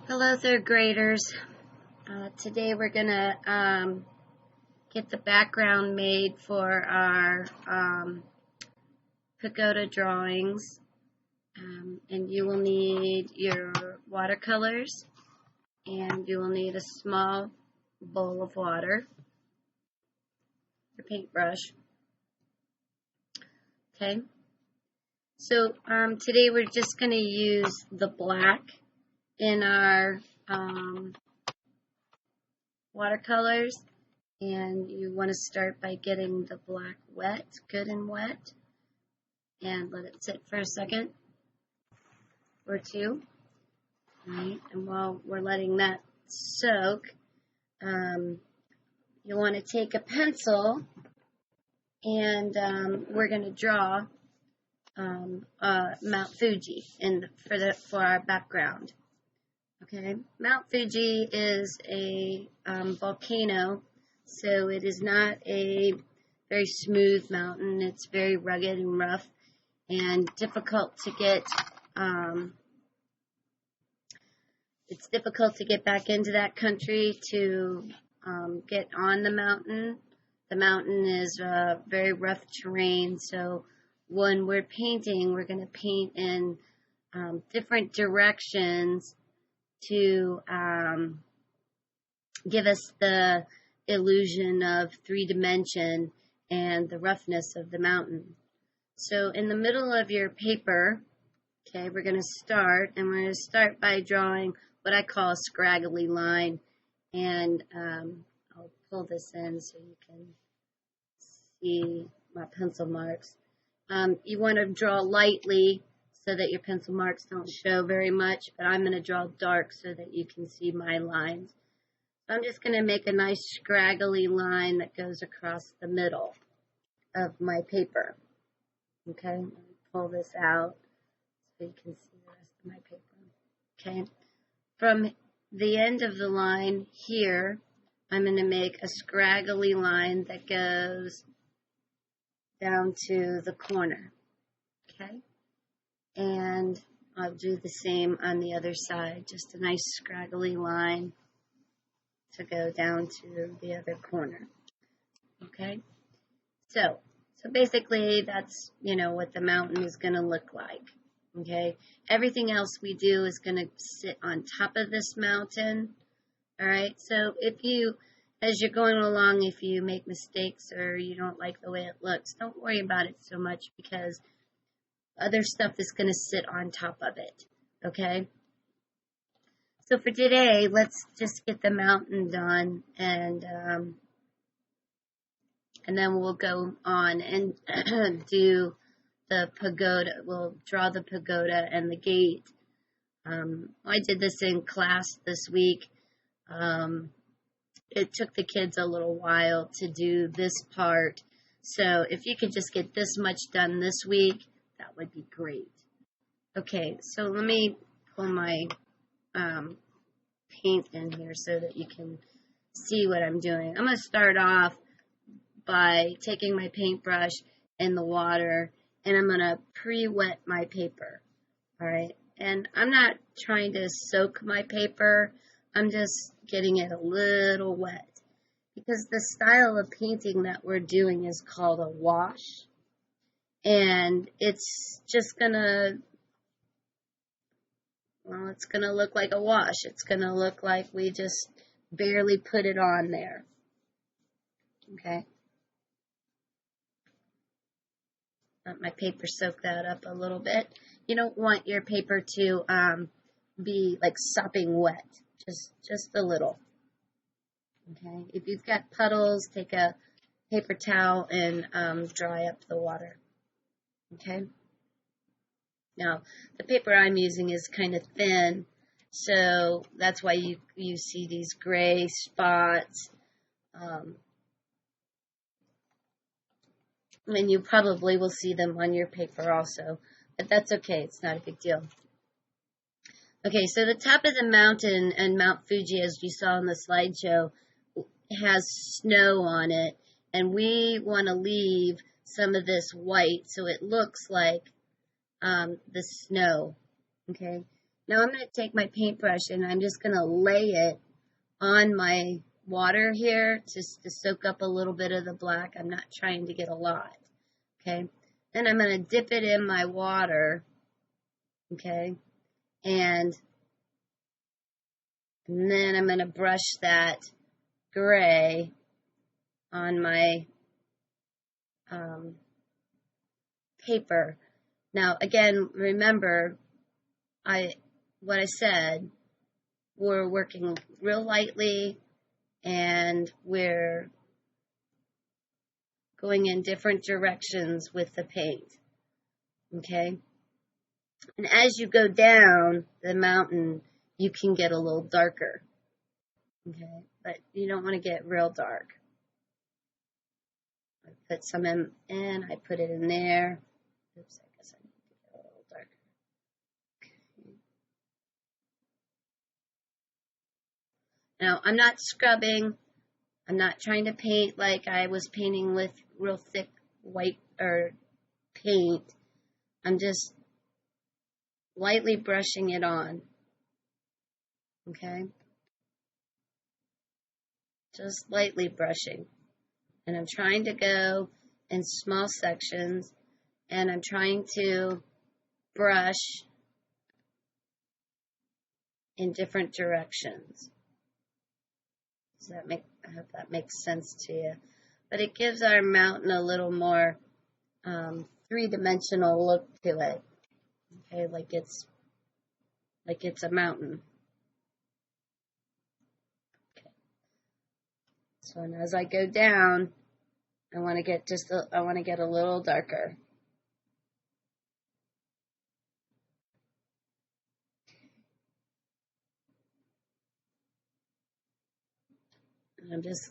Hello, third graders. Today we're going to get the background made for our pagoda drawings. And you will need your watercolors, and you will need a small bowl of water, your paintbrush. Okay, so today we're just going to use the black in our watercolors, and you want to start by getting the black wet, good and wet, and let it sit for a second or two. Right, and while we're letting that soak, you want to take a pencil, and we're going to draw Mount Fuji for our background. Okay, Mount Fuji is a volcano, so it is not a very smooth mountain. It's very rugged and rough and difficult to get. It's difficult to get back into that country to get on the mountain. The mountain is very rough terrain, so when we're painting, we're going to paint in different directions to give us the illusion of three-dimension and the roughness of the mountain. So in the middle of your paper, okay, we're going to start, and we're going to start by drawing what I call a scraggly line, and I'll pull this in so you can see my pencil marks. You want to draw lightly so that your pencil marks don't show very much, but I'm going to draw dark so that you can see my lines. So I'm just going to make a nice scraggly line that goes across the middle of my paper. Okay, let me pull this out so you can see the rest of my paper. Okay, from the end of the line here, I'm going to make a scraggly line that goes down to the corner. Okay, and I'll do the same on the other side, just a nice scraggly line to go down to the other corner. Okay, so basically that's, what the mountain is going to look like. Okay, everything else we do is going to sit on top of this mountain. All right, so as you're going along, if you make mistakes or you don't like the way it looks, don't worry about it so much, because other stuff is going to sit on top of it. Okay, so for today, let's just get the mountain done, and then we'll go on and do the pagoda. We'll draw the pagoda and the gate. I did this in class this week. It took the kids a little while to do this part, so if you could just get this much done this week, that would be great. Okay, so let me pull my paint in here so that you can see what I'm doing. I'm going to start off by taking my paintbrush in the water, and I'm going to pre-wet my paper. All right, and I'm not trying to soak my paper. I'm just getting it a little wet, because the style of painting that we're doing is called a wash, and it's just gonna, it's gonna look like a wash. It's gonna look like we just barely put it on there. Okay, let my paper soak that up a little bit. You don't want your paper to be like sopping wet. Just a little. Okay, if you've got puddles, take a paper towel and dry up the water. Okay, now the paper I'm using is kind of thin, so that's why you see these gray spots, and you probably will see them on your paper also, but that's okay, it's not a big deal. Okay, so the top of the mountain and Mount Fuji, as you saw in the slideshow, has snow on it, and we want to leave some of this white so it looks like the snow. Okay, Now I'm going to take my paintbrush and I'm just going to lay it on my water here just to soak up a little bit of the black. I'm not trying to get a lot. Okay. Then I'm going to dip it in my water. Okay. And then I'm going to brush that gray on my paper. Now, again, remember what I said. We're working real lightly, and we're going in different directions with the paint. Okay? And as you go down the mountain, you can get a little darker. Okay? But you don't want to get real dark. I put some in, I put it in there. Oops, I guess I need to get a little darker. Okay. Now, I'm not scrubbing. I'm not trying to paint like I was painting with real thick white or paint. I'm just lightly brushing it on. Okay? Just lightly brushing. And I'm trying to go in small sections, and I'm trying to brush in different directions. I hope that makes sense to you. But it gives our mountain a little more three-dimensional look to it. Okay, like it's a mountain. Okay. So and as I go down, I want to get a little darker. And I'm just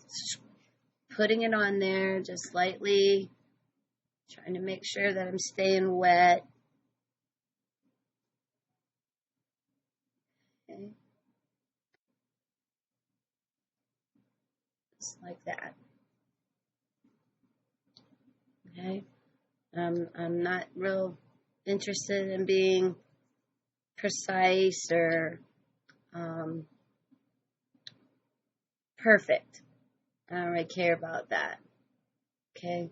putting it on there, just lightly, trying to make sure that I'm staying wet. Okay. Just like that. Okay. I'm not real interested in being precise or perfect. I don't really care about that. Okay.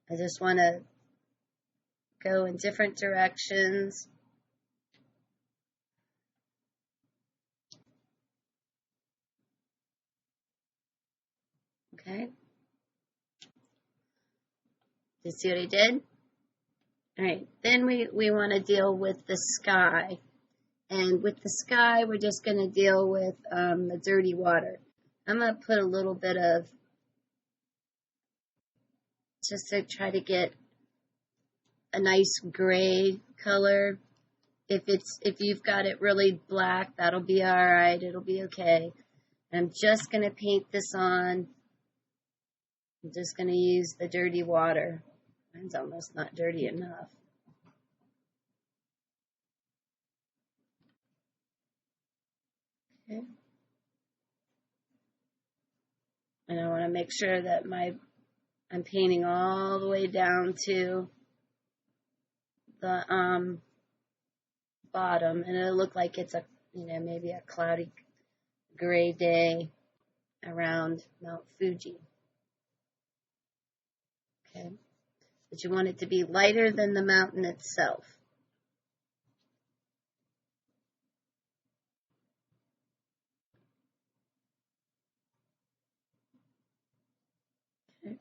I just want to go in different directions. Okay. Did you see what I did? All right. Then we want to deal with the sky. And with the sky, we're just going to deal with the dirty water. I'm going to put a little bit of, just to try to get a nice gray color. If you've got it really black, that'll be all right. It'll be okay. I'm just going to paint this on. I'm just going to use the dirty water. Mine's almost not dirty enough. Okay. And I want to make sure that I'm painting all the way down to the bottom, and it'll look like it's maybe a cloudy gray day around Mount Fuji. Okay, but you want it to be lighter than the mountain itself. Okay.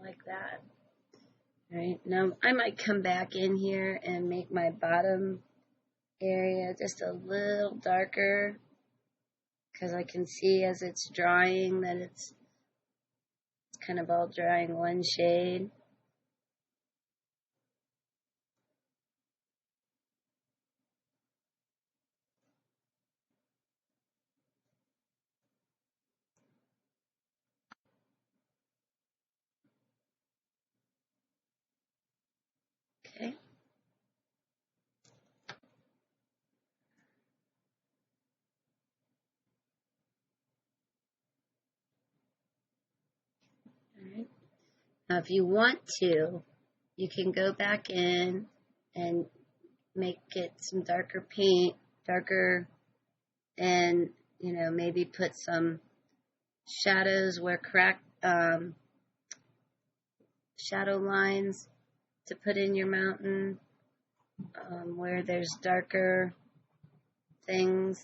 Like that. All right, now I might come back in here and make my bottom area just a little darker, because I can see as it's drying that it's kind of all drying one shade. Okay. All right. Now if you want to, you can go back in and make it some darker paint, and maybe put some shadows where shadow lines to put in your mountain, where there's darker things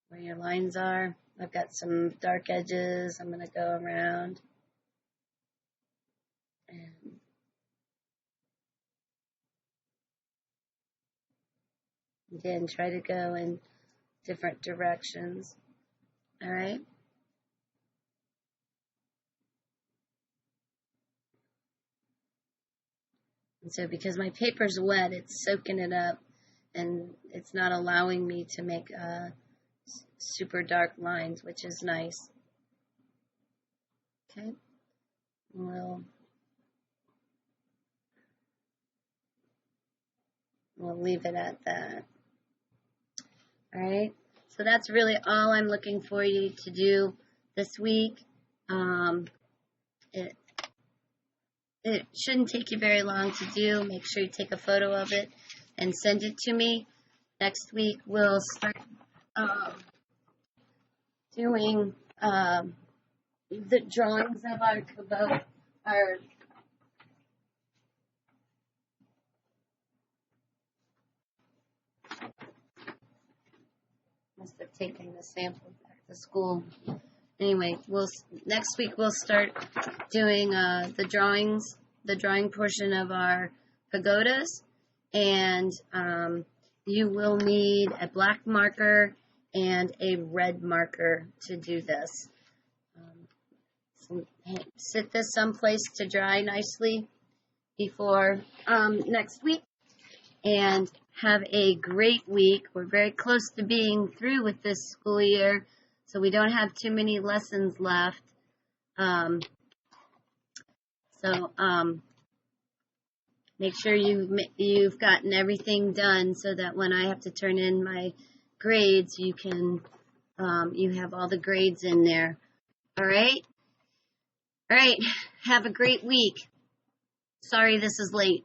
where your lines are. I've got some dark edges I'm going to go around. And again, try to go in different directions. All right. And so because my paper's wet, it's soaking it up, and it's not allowing me to make super dark lines, which is nice. Okay. We'll leave it at that. All right. So that's really all I'm looking for you to do this week. It shouldn't take you very long to do. Make sure you take a photo of it and send it to me. Next week we'll start doing the drawings of our Pagoda. Must have taken the sample back to school. Anyway, next week we'll start doing the drawing portion of our pagodas, and you will need a black marker and a red marker to do this. Sit this someplace to dry nicely before next week, and have a great week. We're very close to being through with this school year, so we don't have too many lessons left. Make sure you've gotten everything done so that when I have to turn in my grades, you have all the grades in there. All right? All right. Have a great week. Sorry this is late.